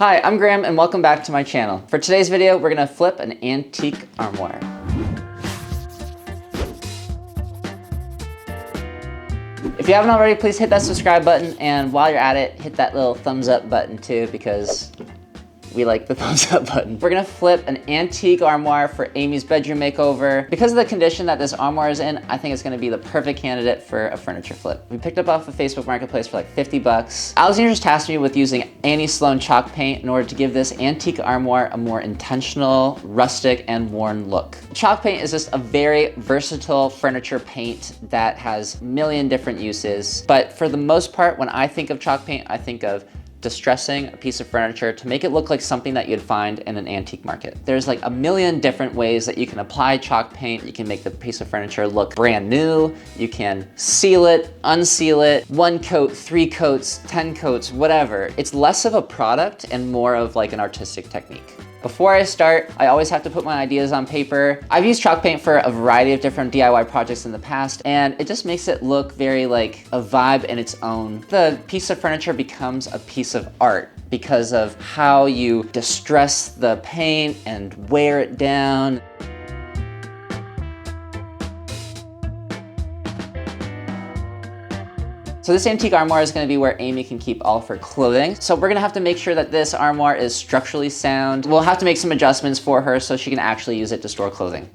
Hi, I'm Graham and welcome back to my channel. For today's video, we're gonna flip an antique armoire. If you haven't already, please hit that subscribe button, and while you're at it, hit that little thumbs up button too, because we like the thumbs up button. We're gonna flip an antique armoire for Amy's bedroom makeover. Because of the condition that this armoire is in, I think it's gonna be the perfect candidate for a furniture flip. We picked up off of Facebook Marketplace for like 50 bucks. Alexander just tasked me with using Annie Sloan chalk paint in order to give this antique armoire a more intentional, rustic, and worn look. Chalk paint is just a very versatile furniture paint that has a million different uses. But for the most part, when I think of chalk paint, I think of distressing a piece of furniture to make it look like something that you'd find in an antique market. There's like a million different ways that you can apply chalk paint. You can make the piece of furniture look brand new. You can seal it, unseal it, 1 coat, 3 coats, 10 coats, whatever. It's less of a product and more of like an artistic technique. Before I start, I always have to put my ideas on paper. I've used chalk paint for a variety of different DIY projects in the past, and it just makes it look very like a vibe in its own. The piece of furniture becomes a piece of art because of how you distress the paint and wear it down. So this antique armoire is gonna be where Amy can keep all of her clothing. So we're gonna have to make sure that this armoire is structurally sound. We'll have to make some adjustments for her so she can actually use it to store clothing.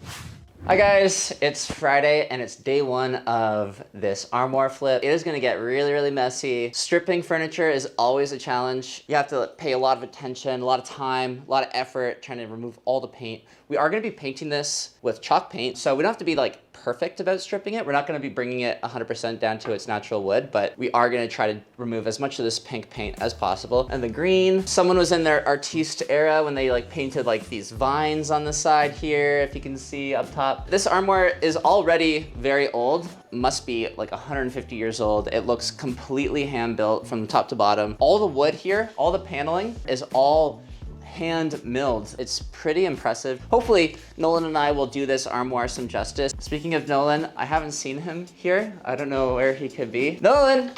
Hi guys, it's Friday and it's day 1 of this armoire flip. It is gonna get really, really messy. Stripping furniture is always a challenge. You have to pay a lot of attention, a lot of time, a lot of effort trying to remove all the paint. We are gonna be painting this with chalk paint, so we don't have to be like perfect about stripping it. We're not gonna be bringing it 100% down to its natural wood, but we are gonna try to remove as much of this pink paint as possible. And the green, someone was in their artiste era when they like painted like these vines on the side here, if you can see up top. This armoire is already very old, must be like 150 years old. It looks completely hand built from top to bottom. All the wood here, all the paneling is all hand milled. It's pretty impressive. Hopefully Nolan and I will do this armoire some justice. Speaking of Nolan, I haven't seen him here. I don't know where he could be. Nolan!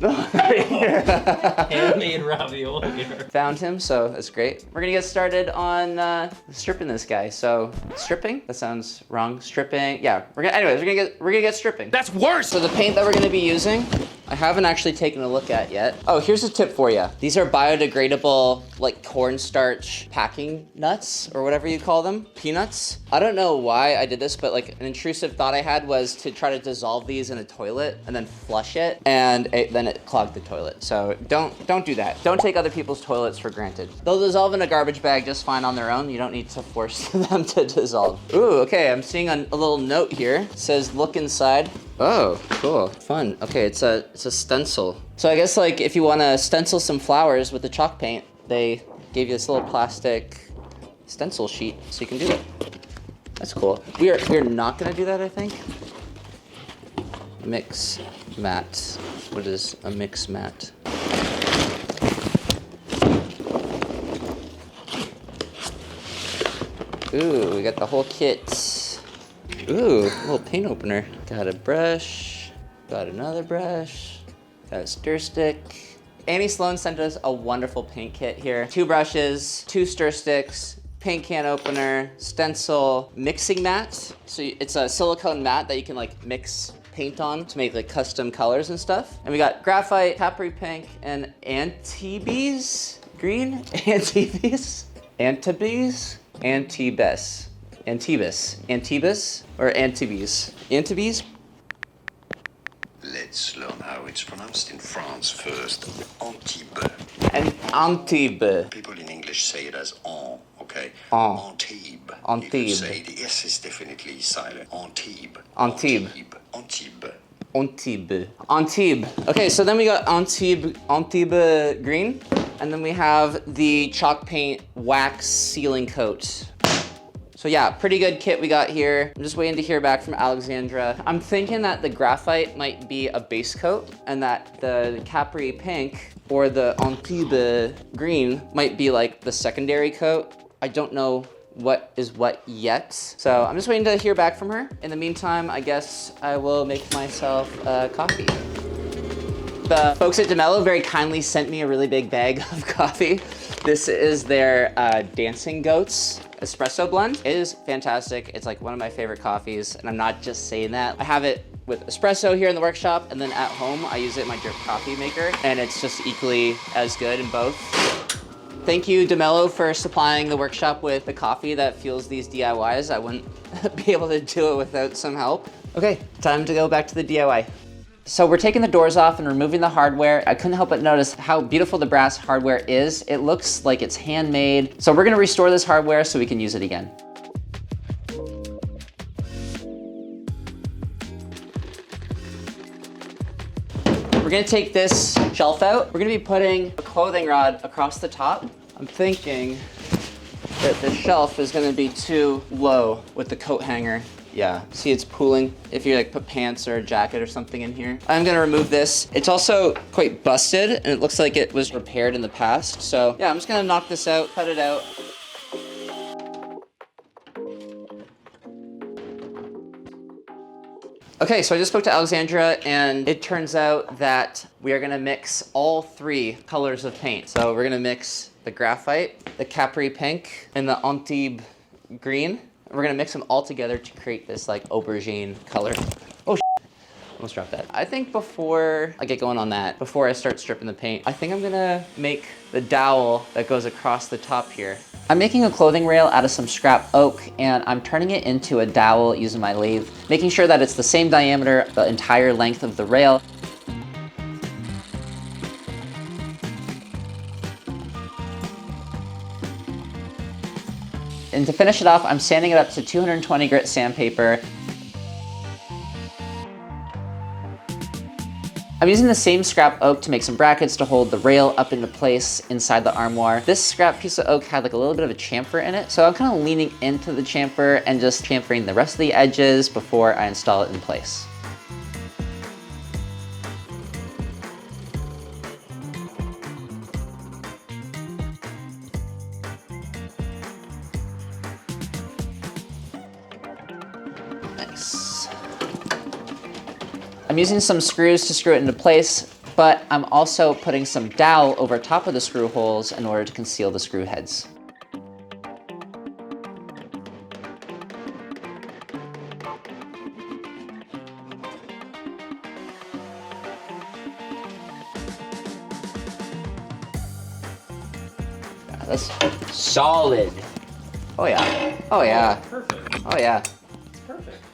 Hammy and ravioli here. Found him, so that's great. We're gonna get started on stripping this guy. So stripping? That sounds wrong. Stripping. Yeah. We're gonna get stripping. That's worse. So the paint that we're gonna be using, I haven't actually taken a look at yet. Oh, here's a tip for you. These are biodegradable, like cornstarch packing nuts or whatever you call them, peanuts. I don't know why I did this, but like an intrusive thought I had was to try to dissolve these in a toilet and then flush it, and then it clogged the toilet. So don't do that. Don't take other people's toilets for granted. They'll dissolve in a garbage bag just fine on their own. You don't need to force them to dissolve. Ooh, okay, I'm seeing a little note here. It says, look inside. Oh, cool, fun. Okay, it's a stencil. So I guess like if you wanna stencil some flowers with the chalk paint, they gave you this little plastic stencil sheet so you can do it. That's cool. We're not gonna do that, I think. Mix mat. What is a mix mat? Ooh, we got the whole kit. Ooh, a little paint opener. Got a brush, got another brush, got a stir stick. Annie Sloan sent us a wonderful paint kit here. 2 brushes, 2 stir sticks, paint can opener, stencil, mixing mat. So it's a silicone mat that you can like mix paint on to make like custom colors and stuff. And we got graphite, Capri pink, and Antibes green? Antibes? Antibes? Antibes. Antibes. Antibes or Antibes? Antibes? Let's learn how it's pronounced in France first. Antibes. And Antibes. People in English say it as on, okay? En. Antibes. Antibes. You could say the S is definitely silent. Antibes. Antibes. Antibes. Antibes. Antibes. Okay, so then we got Antibes green, and then we have the chalk paint wax sealing coat. So yeah, pretty good kit we got here. I'm just waiting to hear back from Alexandra. I'm thinking that the graphite might be a base coat and that the Capri pink or the Antibes green might be like the secondary coat. I don't know what is what yet. So I'm just waiting to hear back from her. In the meantime, I guess I will make myself coffee. The folks at DeMello very kindly sent me a really big bag of coffee. This is their Dancing Goats espresso blend. It is fantastic. It's like one of my favorite coffees, and I'm not just saying that. I have it with espresso here in the workshop, and then at home I use it in my drip coffee maker, and it's just equally as good in both. Thank you, DeMello, for supplying the workshop with the coffee that fuels these DIYs. I wouldn't be able to do it without some help. Okay, time to go back to the DIY. So we're taking the doors off and removing the hardware. I couldn't help but notice how beautiful the brass hardware is. It looks like it's handmade. So we're gonna restore this hardware so we can use it again. We're gonna take this shelf out. We're gonna be putting a clothing rod across the top. I'm thinking that the shelf is gonna be too low with the coat hanger. Yeah, see it's pooling if you like put pants or a jacket or something in here. I'm gonna remove this. It's also quite busted and it looks like it was repaired in the past. So yeah, I'm just gonna knock this out, cut it out. Okay, so I just spoke to Alexandra and it turns out that we are gonna mix all 3 colors of paint. So we're gonna mix the graphite, the Capri pink, and the Antibes green. We're gonna mix them all together to create this like aubergine color. Oh, almost dropped that. I think before I get going on that, before I start stripping the paint, I think I'm gonna make the dowel that goes across the top here. I'm making a clothing rail out of some scrap oak and I'm turning it into a dowel using my lathe, making sure that it's the same diameter, the entire length of the rail. And to finish it off, I'm sanding it up to 220 grit sandpaper. I'm using the same scrap oak to make some brackets to hold the rail up into place inside the armoire. This scrap piece of oak had like a little bit of a chamfer in it, so I'm kind of leaning into the chamfer and just chamfering the rest of the edges before I install it in place. Nice. I'm using some screws to screw it into place, but I'm also putting some dowel over top of the screw holes in order to conceal the screw heads. Yeah, that's solid. Oh yeah. Oh yeah. Perfect. Oh yeah. It's perfect.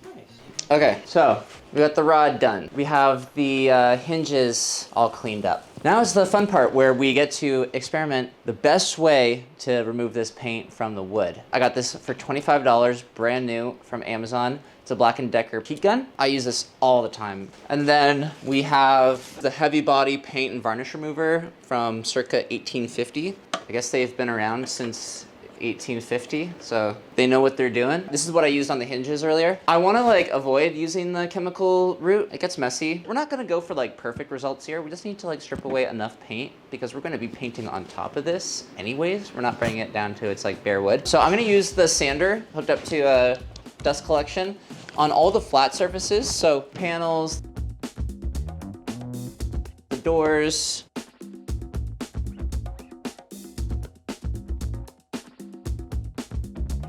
Nice. Okay, so we got the rod done. We have the hinges all cleaned up. Now is the fun part where we get to experiment the best way to remove this paint from the wood. I got this for $25, brand new from Amazon. It's a Black & Decker heat gun. I use this all the time. And then we have the heavy body paint and varnish remover from circa 1850. I guess they've been around since 1850, so they know what they're doing. This is what I used on the hinges earlier. I want to like avoid using the chemical route. It gets messy. We're not going to go for like perfect results here. We just need to like strip away enough paint because we're going to be painting on top of this anyways. We're not bringing it down to it's like bare wood. So I'm going to use the sander hooked up to a dust collection on all the flat surfaces. So panels, the doors,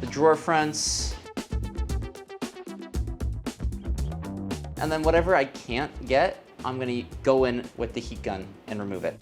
drawer fronts, and then whatever I can't get, I'm gonna go in with the heat gun and remove it.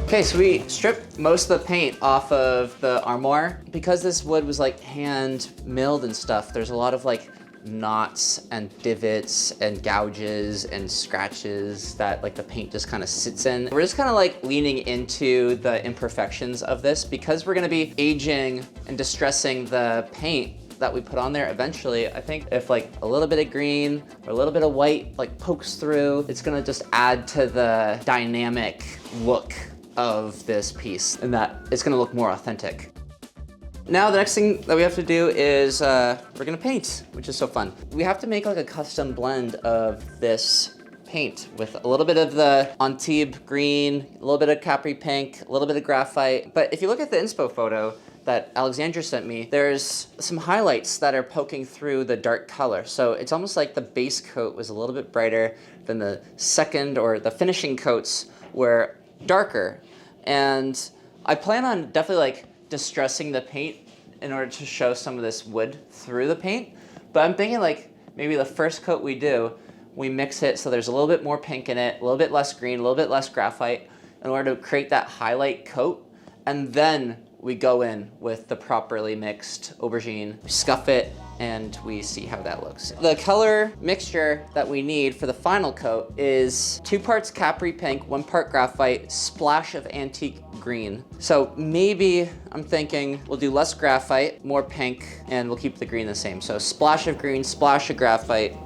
Okay, so we stripped most of the paint off of the armoire. Because this wood was like hand milled and stuff, there's a lot of like knots and divots and gouges and scratches that like the paint just kind of sits in. We're just kind of like leaning into the imperfections of this because we're gonna be aging and distressing the paint that we put on there eventually. I think if like a little bit of green or a little bit of white like pokes through, it's gonna just add to the dynamic look of this piece and that it's gonna look more authentic. Now the next thing that we have to do is we're gonna paint, which is so fun. We have to make like a custom blend of this paint with a little bit of the Antibes green, a little bit of Capri pink, a little bit of graphite. But if you look at the inspo photo that Alexandra sent me, there's some highlights that are poking through the dark color. So it's almost like the base coat was a little bit brighter than the second, or the finishing coats were darker. And I plan on definitely like distressing the paint in order to show some of this wood through the paint. But I'm thinking like maybe the first coat we do, we mix it so there's a little bit more pink in it, a little bit less green, a little bit less graphite, in order to create that highlight coat. And then we go in with the properly mixed aubergine, scuff it, and we see how that looks. The color mixture that we need for the final coat is 2 parts Capri pink, 1 part graphite, splash of antique green. So maybe I'm thinking we'll do less graphite, more pink, and we'll keep the green the same. So splash of green, splash of graphite.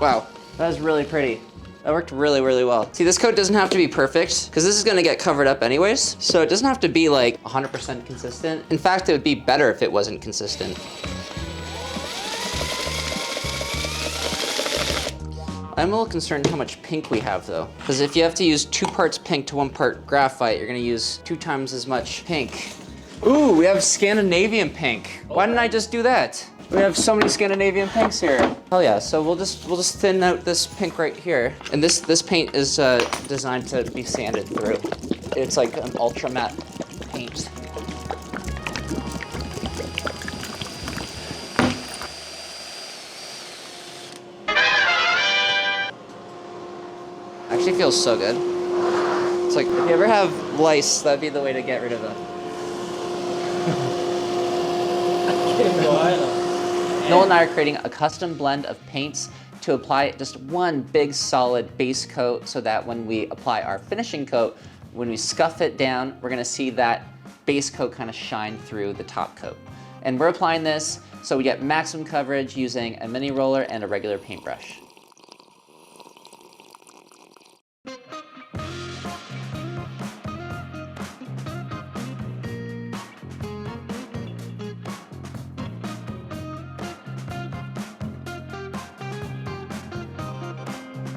Wow, that was really pretty. That worked really, really well. See, this coat doesn't have to be perfect because this is gonna get covered up anyways. So it doesn't have to be like 100% consistent. In fact, it would be better if it wasn't consistent. I'm a little concerned how much pink we have though. Because if you have to use 2 parts pink to 1 part graphite, you're gonna use 2 times as much pink. Ooh, we have Scandinavian pink. Why didn't I just do that? We have so many Scandinavian pinks here. Hell yeah, so we'll just thin out this pink right here. And this paint is designed to be sanded through. It's like an ultra matte paint. Actually feels so good. It's like, if you ever have lice, that'd be the way to get rid of them. Noel and I are creating a custom blend of paints to apply just one big solid base coat so that when we apply our finishing coat, when we scuff it down, we're gonna see that base coat kind of shine through the top coat. And we're applying this so we get maximum coverage using a mini roller and a regular paintbrush.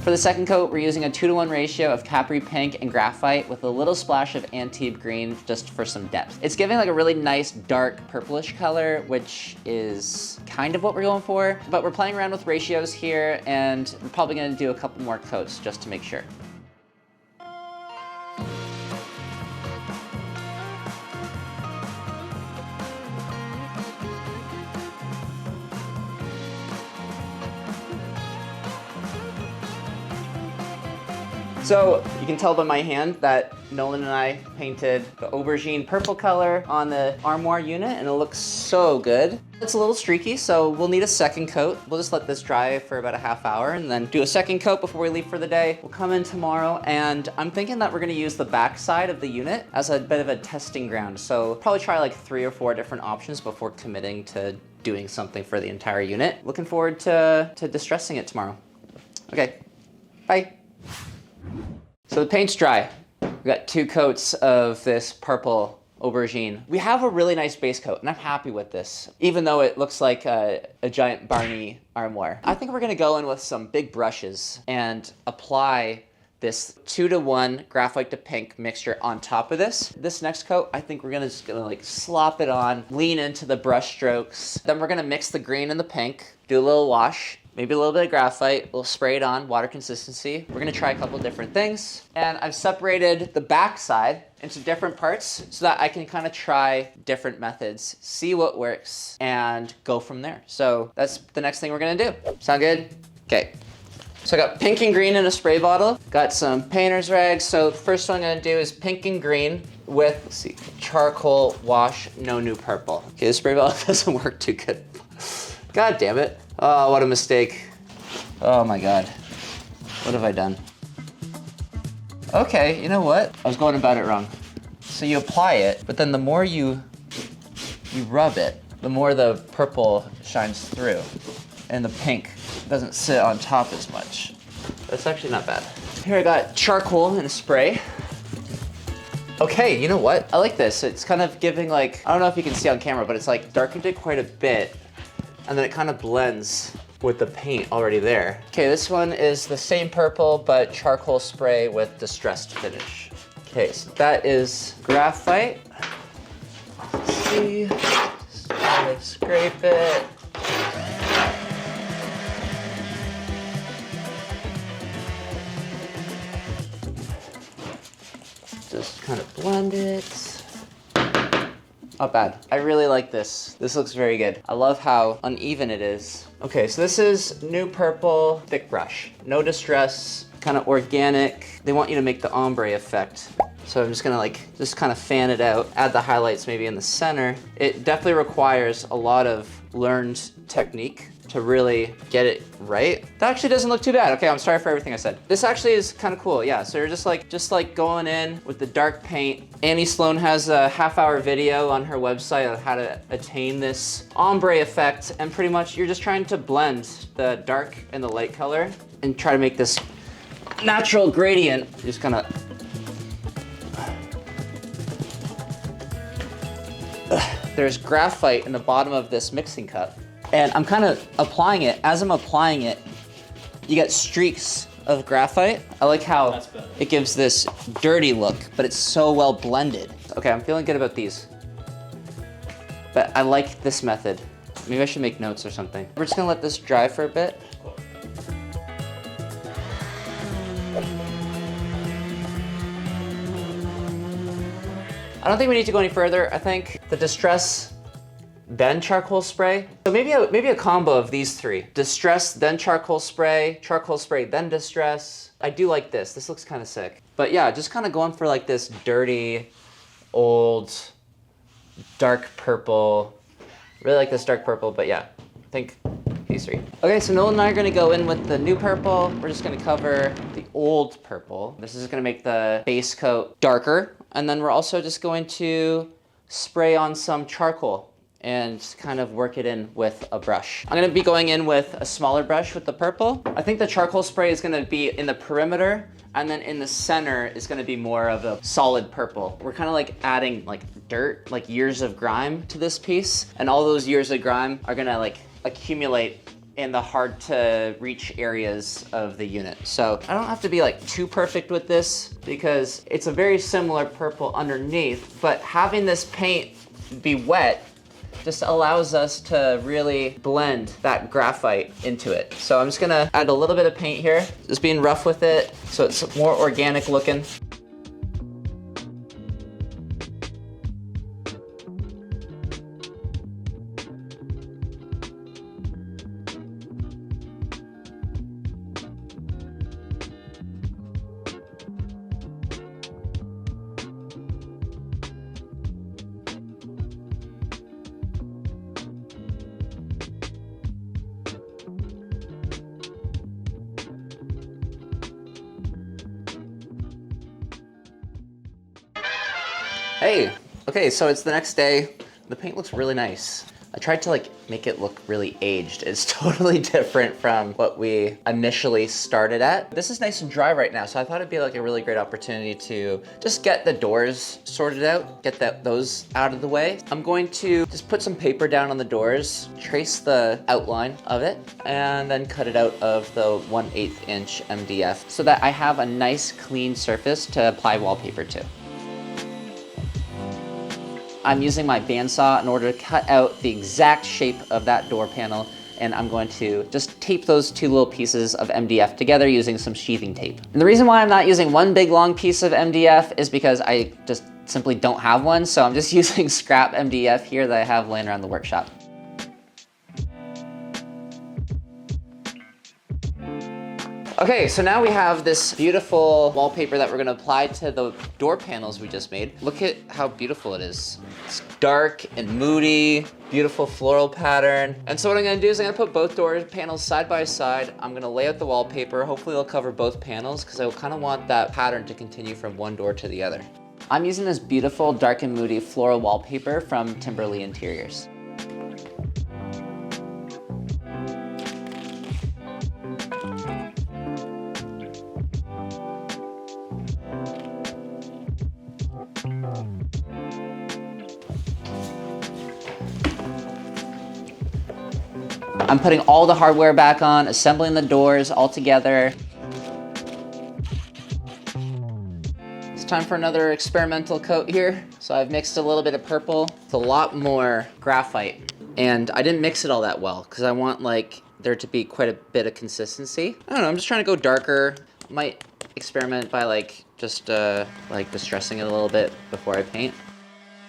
For the second coat, we're using a 2-to-1 ratio of Capri pink and graphite with a little splash of Antibes green just for some depth. It's giving like a really nice dark purplish color, which is kind of what we're going for, but we're playing around with ratios here and we're probably gonna do a couple more coats just to make sure. So you can tell by my hand that Nolan and I painted the aubergine purple color on the Armoire unit and it looks so good. It's a little streaky, so we'll need a second coat. We'll just let this dry for about a half hour and then do a second coat before we leave for the day. We'll come in tomorrow and I'm thinking that we're gonna use the back side of the unit as a bit of a testing ground. So probably try like 3 or 4 different options before committing to doing something for the entire unit. Looking forward to distressing it tomorrow. Okay, bye. So the paint's dry. We've got 2 coats of this purple aubergine. We have a really nice base coat and I'm happy with this, even though it looks like a giant Barney armoire. I think we're gonna go in with some big brushes and apply this 2-to-1 graphite to pink mixture on top of this. This next coat, I think we're just gonna like slop it on, lean into the brush strokes. Then we're gonna mix the green and the pink, do a little wash, maybe a little bit of graphite, we'll spray it on, water consistency. We're gonna try a couple different things. And I've separated the back side into different parts so that I can kind of try different methods, see what works, and go from there. So that's the next thing we're gonna do. Sound good? Okay. So I got pink and green in a spray bottle. Got some painter's rags. So the first one I'm gonna do is pink and green with, let's see, charcoal wash, no new purple. Okay, the spray bottle doesn't work too good. God damn it. Oh, what a mistake. Oh my God. What have I done? Okay, you know what? I was going about it wrong. So you apply it, but then the more you rub it, the more the purple shines through and the pink doesn't sit on top as much. That's actually not bad. Here I got charcoal in a spray. Okay, you know what? I like this. It's kind of giving like, I don't know if you can see on camera, but it's like darkened it quite a bit and then it kind of blends with the paint already there. Okay, this one is the same purple, but charcoal spray with distressed finish. Okay, so that is graphite. Let's see, just kind of scrape it. Just kind of blend it. Not bad. I really like this. This looks very good. I love how uneven it is. Okay, so this is new purple thick brush. No distress, kind of organic. They want you to make the ombre effect. So I'm just gonna like, just kind of fan it out, add the highlights maybe in the center. It definitely requires a lot of learned technique to really get it right. That actually doesn't look too bad. Okay, I'm sorry for everything I said. This actually is kind of cool, yeah. So you're just like going in with the dark paint. Annie Sloan has a half-hour video on her website on how to attain this ombre effect, and pretty much you're just trying to blend the dark and the light color and try to make this natural gradient. You're just gonna there's graphite in the bottom of this mixing cup. And I'm kind of applying it. As I'm applying it, you get streaks of graphite. I like how it gives this dirty look, but it's so well blended. Okay, I'm feeling good about these. But I like this method. Maybe I should make notes or something. We're just gonna let this dry for a bit. I don't think we need to go any further. I think the distress, then charcoal spray. So maybe a combo of these three. Distress, then charcoal spray, then distress. I do like this. This looks kind of sick. But yeah, just kind of going for like this dirty, old, dark purple. Really like this dark purple, but yeah, I think these three. Okay, so Nolan and I are gonna go in with the new purple. We're just gonna cover the old purple. This is gonna make the base coat darker. And then we're also just going to spray on some charcoal and kind of work it in with a brush. I'm gonna be going in with a smaller brush with the purple. I think the charcoal spray is gonna be in the perimeter, and then in the center is gonna be more of a solid purple. We're kind of like adding like dirt, like years of grime to this piece, and all those years of grime are gonna like accumulate in the hard to reach areas of the unit. So I don't have to be like too perfect with this because it's a very similar purple underneath, but having this paint be wet just allows us to really blend that graphite into it. So I'm just gonna add a little bit of paint here, just being rough with it so it's more organic looking. Hey, okay, so it's the next day. The paint looks really nice. I tried to like make it look really aged. It's totally different from what we initially started at. This is nice and dry right now, so I thought it'd be like a really great opportunity to just get the doors sorted out, get those out of the way. I'm going to just put some paper down on the doors, trace the outline of it, and then cut it out of the 1/8 inch MDF so that I have a nice clean surface to apply wallpaper to. I'm using my bandsaw in order to cut out the exact shape of that door panel, and I'm going to just tape those two little pieces of MDF together using some sheathing tape. And the reason why I'm not using one big long piece of MDF is because I just simply don't have one, so I'm just using scrap MDF here that I have laying around the workshop. Okay, so now we have this beautiful wallpaper that we're gonna apply to the door panels we just made. Look at how beautiful it is. It's dark and moody, beautiful floral pattern. And so what I'm gonna do is I'm gonna put both door panels side by side. I'm gonna lay out the wallpaper. Hopefully it'll cover both panels because I kind of want that pattern to continue from one door to the other. I'm using this beautiful dark and moody floral wallpaper from Timberly Interiors. I'm putting all the hardware back on, assembling the doors all together. It's time for another experimental coat here. So I've mixed a little bit of purple. It's a lot more graphite. And I didn't mix it all that well because I want like there to be quite a bit of consistency. I don't know, I'm just trying to go darker. Might experiment by like just like distressing it a little bit before I paint.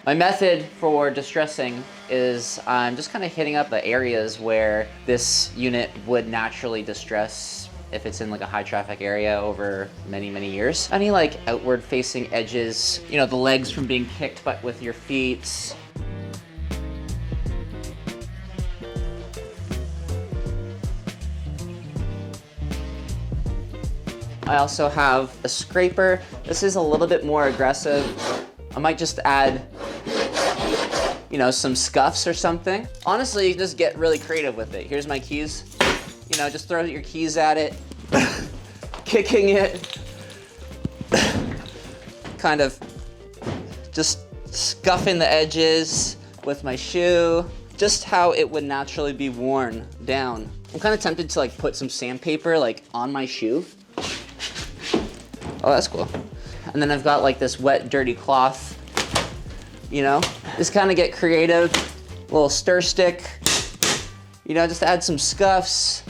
My method for distressing is I'm just kind of hitting up the areas where this unit would naturally distress if it's in like a high traffic area over many, many years. Any like outward facing edges, you know, the legs from being kicked but with your feet. I also have a scraper. This is a little bit more aggressive. I might just add, you know, some scuffs or something. Honestly, you can just get really creative with it. Here's my keys. You know, just throw your keys at it, kicking it, kind of just scuffing the edges with my shoe, just how it would naturally be worn down. I'm kind of tempted to like put some sandpaper like on my shoe. Oh, that's cool. And then I've got like this wet, dirty cloth, you know? Just kind of get creative, a little stir stick, you know, just add some scuffs.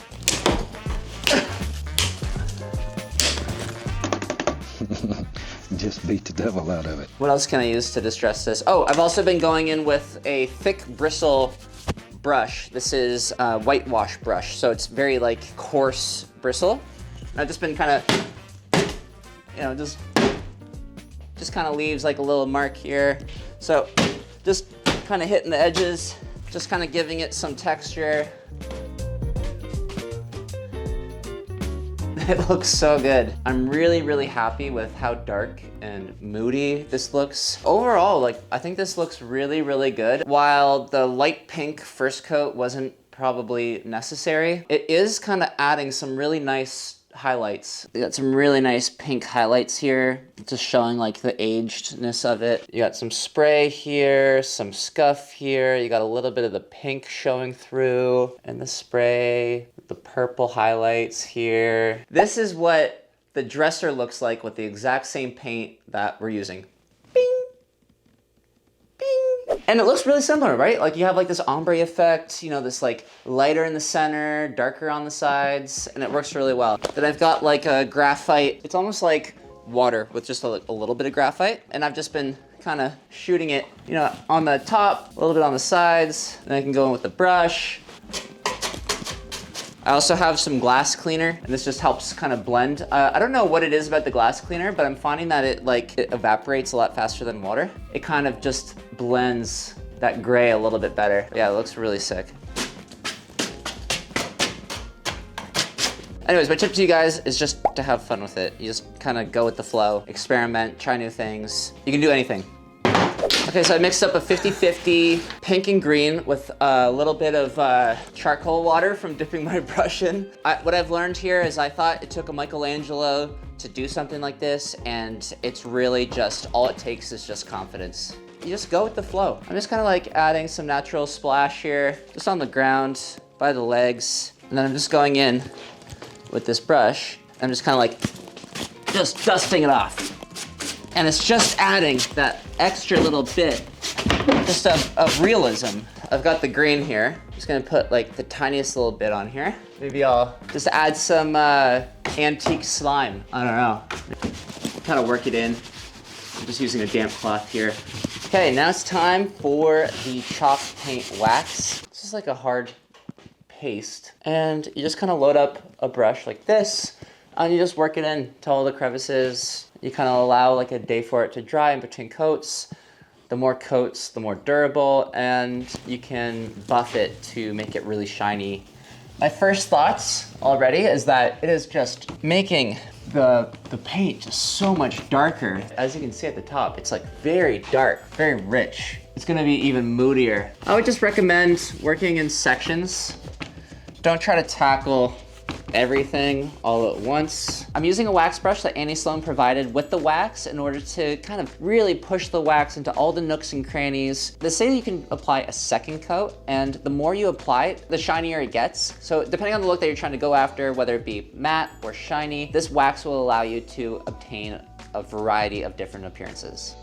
Just beat the devil out of it. What else can I use to distress this? Oh, I've also been going in with a thick bristle brush. This is a whitewash brush, so it's very like coarse bristle. I've just been kind of, you know, just kind of leaves like a little mark here. So just kind of hitting the edges, just kind of giving it some texture. It looks so good. I'm really, really happy with how dark and moody this looks. Overall, like, I think this looks really, really good. While the light pink first coat wasn't probably necessary, it is kind of adding some really nice highlights. You got some really nice pink highlights here, just showing like the agedness of it. You got some spray here, some scuff here. You got a little bit of the pink showing through and the spray, the purple highlights here. This is what the dresser looks like with the exact same paint that we're using. Bing! Bing! And it looks really similar, right? Like you have like this ombre effect, you know, this like lighter in the center, darker on the sides, and it works really well. Then I've got like a graphite. It's almost like water with just a little bit of graphite. And I've just been kind of shooting it, you know, on the top, a little bit on the sides. Then I can go in with the brush. I also have some glass cleaner, and this just helps kind of blend. I don't know what it is about the glass cleaner, but I'm finding that it evaporates a lot faster than water. It kind of just blends that gray a little bit better. Yeah, it looks really sick. Anyways, my tip to you guys is just to have fun with it. You just kind of go with the flow, experiment, try new things. You can do anything. Okay, so I mixed up a 50-50 pink and green with a little bit of charcoal water from dipping my brush in. What I've learned here is I thought it took a Michelangelo to do something like this, and it's really just, all it takes is just confidence. You just go with the flow. I'm just kind of like adding some natural splash here, just on the ground, by the legs. And then I'm just going in with this brush. I'm just kind of like, just dusting it off. And it's just adding that extra little bit just of realism. I've got the green here. I'm just gonna put like the tiniest little bit on here. Maybe I'll just add some antique slime. I don't know. Kind of work it in. I'm just using a damp cloth here. Okay, now it's time for the chalk paint wax. This is like a hard paste. And you just kind of load up a brush like this, and you just work it in to all the crevices. You kind of allow like a day for it to dry in between coats. The more coats, the more durable, and you can buff it to make it really shiny. My first thoughts already is that it is just making the paint just so much darker. As you can see at the top, it's like very dark, very rich. It's gonna be even moodier. I would just recommend working in sections. Don't try to tackle everything all at once. I'm using a wax brush that Annie Sloan provided with the wax in order to kind of really push the wax into all the nooks and crannies. They say that you can apply a second coat, and the more you apply it, the shinier it gets. So depending on the look that you're trying to go after, whether it be matte or shiny, this wax will allow you to obtain a variety of different appearances.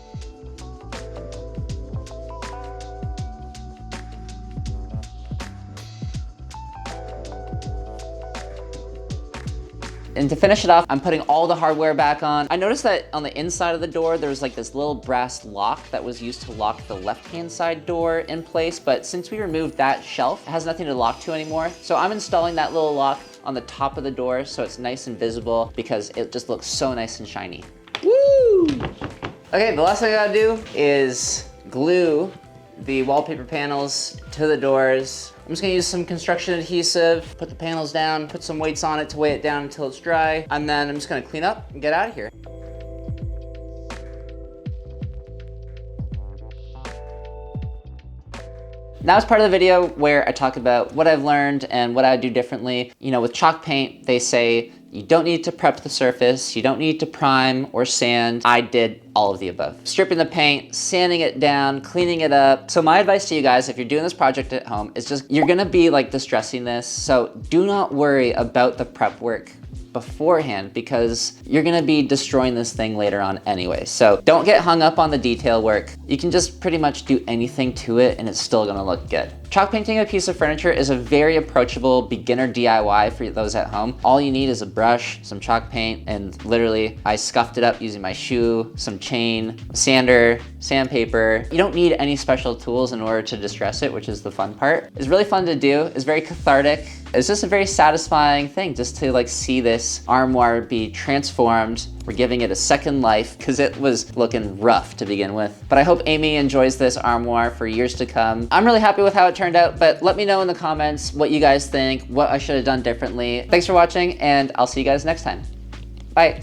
And to finish it off, I'm putting all the hardware back on. I noticed that on the inside of the door, there was like this little brass lock that was used to lock the left-hand side door in place, but since we removed that shelf, it has nothing to lock to anymore. So I'm installing that little lock on the top of the door so it's nice and visible because it just looks so nice and shiny. Woo! Okay, the last thing I gotta do is glue the wallpaper panels to the doors. I'm just gonna use some construction adhesive, put the panels down, put some weights on it to weigh it down until it's dry, and then I'm just gonna clean up and get out of here. Now is part of the video where I talk about what I've learned and what I would do differently. You know, with chalk paint, they say you don't need to prep the surface, you don't need to prime or sand. I did all of the above. Stripping the paint, sanding it down, cleaning it up. So my advice to you guys, if you're doing this project at home, is just, you're gonna be like distressing this, so do not worry about the prep work beforehand because you're gonna be destroying this thing later on anyway. So don't get hung up on the detail work. You can just pretty much do anything to it and it's still gonna look good. Chalk painting a piece of furniture is a very approachable beginner DIY for those at home. All you need is a brush, some chalk paint, and literally I scuffed it up using my shoe, some chain, sander, sandpaper. You don't need any special tools in order to distress it, which is the fun part. It's really fun to do, it's very cathartic. It's just a very satisfying thing just to like see this armoire be transformed. We're giving it a second life because it was looking rough to begin with. But I hope Amy enjoys this armoire for years to come. I'm really happy with how it turned out, but let me know in the comments what you guys think, what I should have done differently. Thanks for watching, and I'll see you guys next time. Bye.